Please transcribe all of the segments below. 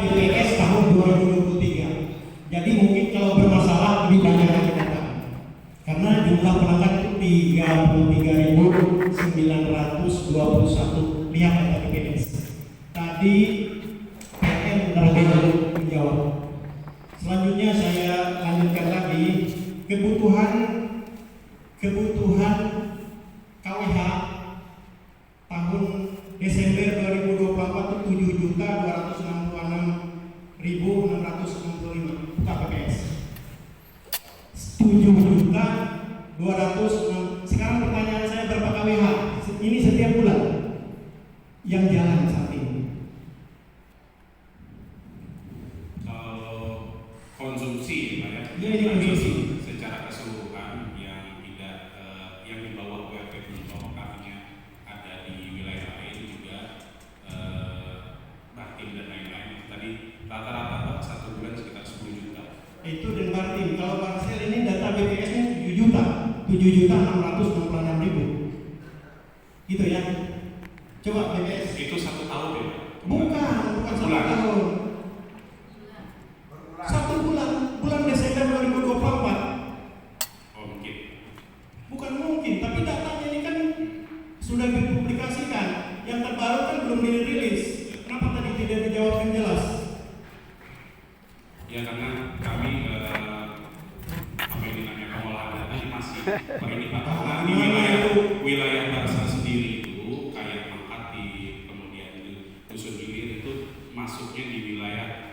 BPS tahun 2023. Jadi mungkin kalau bermasalah lebih banyak lagi data. Karena jumlah pelanggan itu 33.921. Lihat data BPS. Tadi PN terlebih dahulu menjawab. Selanjutnya saya lanjutkan lagi kebutuhan KWH tahun Desember 2024 itu 7.266.665 buka PPS. 7.206. Sekarang pertanyaan saya berapa KWH? Ini setiap bulan yang jalan saat ini. Kalau konsumsi, Pak ya, ini konsumsi secara keseluruhan yang tidak yang di bawah URP Buntok artinya ada di wilayah lain juga Bartim dan lain-lain. Tadi rata-rata Pak satu bulan sekitar 10 juta. Itu dan Bartim. Kalau Barsel ini data BPS-nya 7 juta, 7.666.000. Gitu ya. Coba BPS. Itu 1 tahun ya? Bukan 1 tahun. 1 bulan Desember 2024. Oh mungkin. Bukan mungkin, tapi datanya ini kan sudah dipublikasikan. Yang terbaru kan belum dirilis. Kenapa tadi tidak dijawab dengan jelas? Ya karena kami apa ini namanya pengolahan data ini masih ini Pak, karena di wilayah Barsel sendiri itu kayak Makati, kemudian di Dusun Hilir itu masuknya di wilayah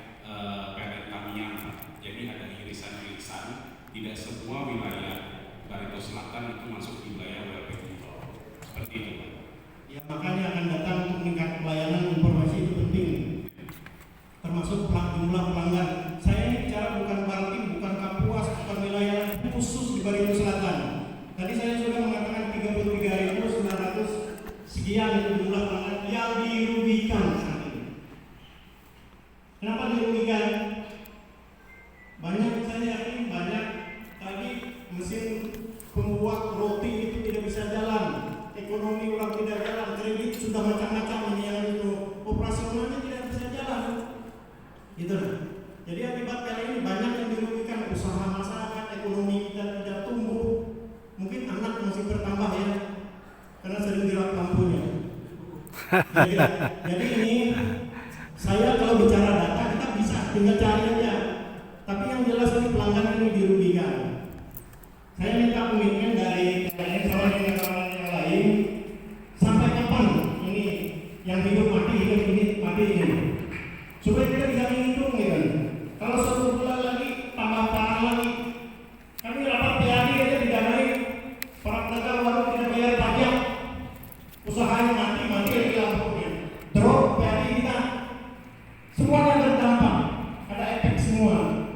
PLN Tamiang. Jadi ada irisan-irisan, tidak semua wilayah Barito Selatan itu masuk di wilayah URP Buntok. Seperti itu Pak. Ya makanya akan datang untuk meningkat pelayanan informasi itu penting. Termasuk jumlah pelanggan. Saya ini bicara bukan Bartim, bukan Kapuas, bukan wilayah khusus di Barito Selatan. Tadi saya sudah mengatakan 33.900 sekian itu jumlah pelanggan yang dirugikan saat ini. Kenapa dirugikan? Banyak, saya yakin banyak tadi mesin pembuat roti itu tidak bisa jalan, ekonomi orang tidak jalan, kredit sudah macam-macam ini yang itu operasionalnya tidak bisa jalan. Gitu. Jadi akibat kali ini banyak yang dirugikan, usaha masyarakat, ekonomi kita tidak tumbuh. Mungkin anak masih bertambah ya, karena sering dirap lampunya. Jadi ini saya kalau bicara data kita bisa tinggal cari aja. Tapi yang jelas ini pelanggan ini dirugikan. Saya minta komitmen dari kawan-kawan yang lain sampai kapan ini yang hidup mati ini mati ini. Supaya kita bisa menghitung gitu. Kalau 1 bulan lagi tambah parah lagi. Kami rapat PAD aja didanai para pedagang warung tidak bayar pajak. Usahanya mati lagi lampunya. Drop PAD kita. Semuanya terdampak. Ada efek semua.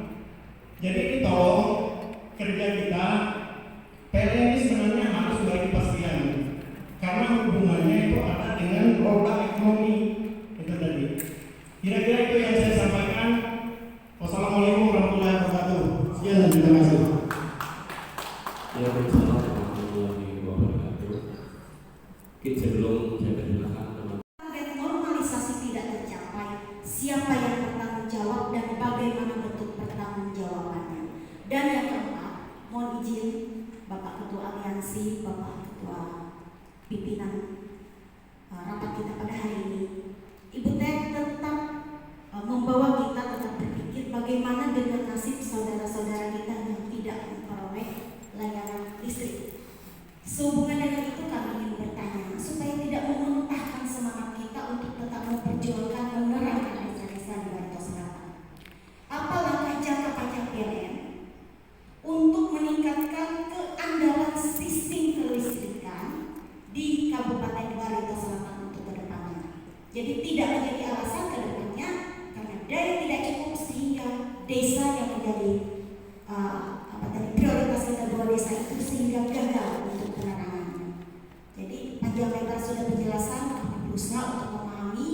Jadi ini tolong kerja kita. PLN ini sebenarnya harus bagi kepastian. Karena hubungannya itu ada dengan roda ekonomi. Itu tadi. Kira-kira itu yang saya sampaikan. Wassalamualaikum warahmatullahi wabarakatuh. Sekian dan terima kasih. Waalaikumsalam warahmatullahi wabarakatuh. Oke, sebelum saya persilakan teman. Target normalisasi tidak tercapai, siapa yang bertanggung jawab dan bagaimana bentuk pertanggungjawabannya. Dan yang keempat, mohon izin Bapak Ketua Aliansi, Bapak Ketua Pimpinan rapat kita pada hari ini, Ibu Ted tetap membawa kita tetap berpikir bagaimana dengan nasib saudara-saudara kita yang tidak memperoleh layanan listrik. Sehubungan dengan itu kami ingin bertanya supaya tidak memuntahkan semangat kita untuk tetap memperjuangkan menerangkan desa-desa di Barito Selatan. Apa langkah jangka panjang PLN untuk meningkatkan keandalan sistem kelistrikan di Kabupaten Barito Selatan untuk kedepannya? Jadi tidak menjadi alasan kedepannya karena daya tidak cukup sehingga desa yang menjadi prioritas kita dua desa itu sehingga gagal untuk penerangannya. Jadi panjang lebar sudah penjelasan, kami berusaha untuk memahami.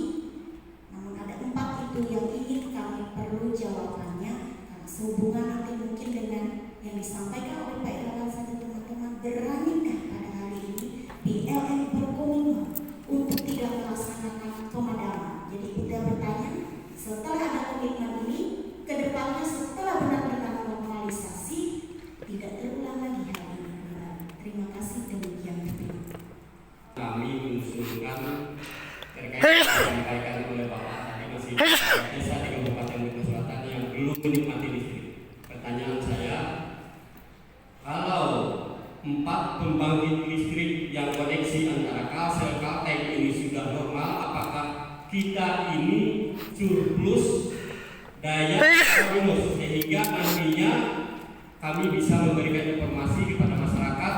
Namun ada 4 itu yang ingin kami perlu jawabannya karena sehubungan nanti mungkin dengan yang disampaikan oleh Pak Irawan saja teman-teman, beranikah pada hari ini PLN berkomitmen untuk tidak melaksanakan pemadaman. Jadi kita bertanya setelah ada komitmen ini ke depannya setelah benar-benar normalisasi tidak terulang lagi hal ini kembali. Terima kasih, demikian. Kami mengusulkan terkait yang disampaikan oleh Bapak tadi masih desa di Kabupaten Bogor Selatan yang belum menikmati listrik. Pertanyaan saya, kalau 4 pembangkit listrik yang koneksi antara Kalsel Kalteng ini sudah normal, apakah kita ini surplus daya minus sehingga nantinya kami bisa memberikan informasi kepada masyarakat,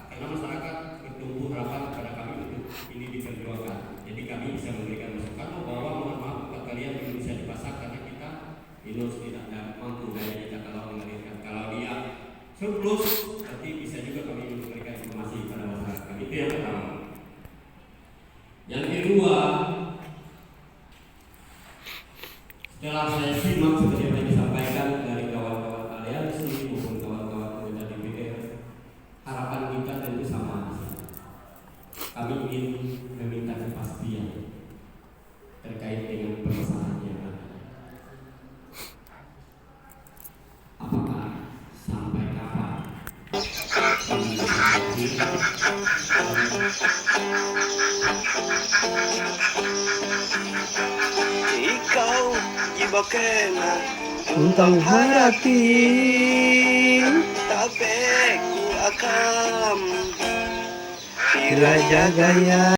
karena masyarakat bertumbuh harapan kepada kami untuk ini diperjuangkan. Jadi kami bisa memberikan masukan bahwa mohon maaf buat kalian belum bisa dipasak karena kita minus tidak mampu daya kita kalau mengalirkan. Kalau dia surplus nanti bisa juga kami memberikan informasi kepada masyarakat. Itu yang pertama. Yang kedua, setelah saya simak seperti yang disampaikan dari kawan-kawan aliansi maupun kawan-kawan anggota DPR, harapan kita tentu sama. Kami ingin meminta kepastian terkait dengan permasalahan yang ada. Apakah sampai kapan? Ikaw ibakena untang haratin tapi ku akam Sila jagaya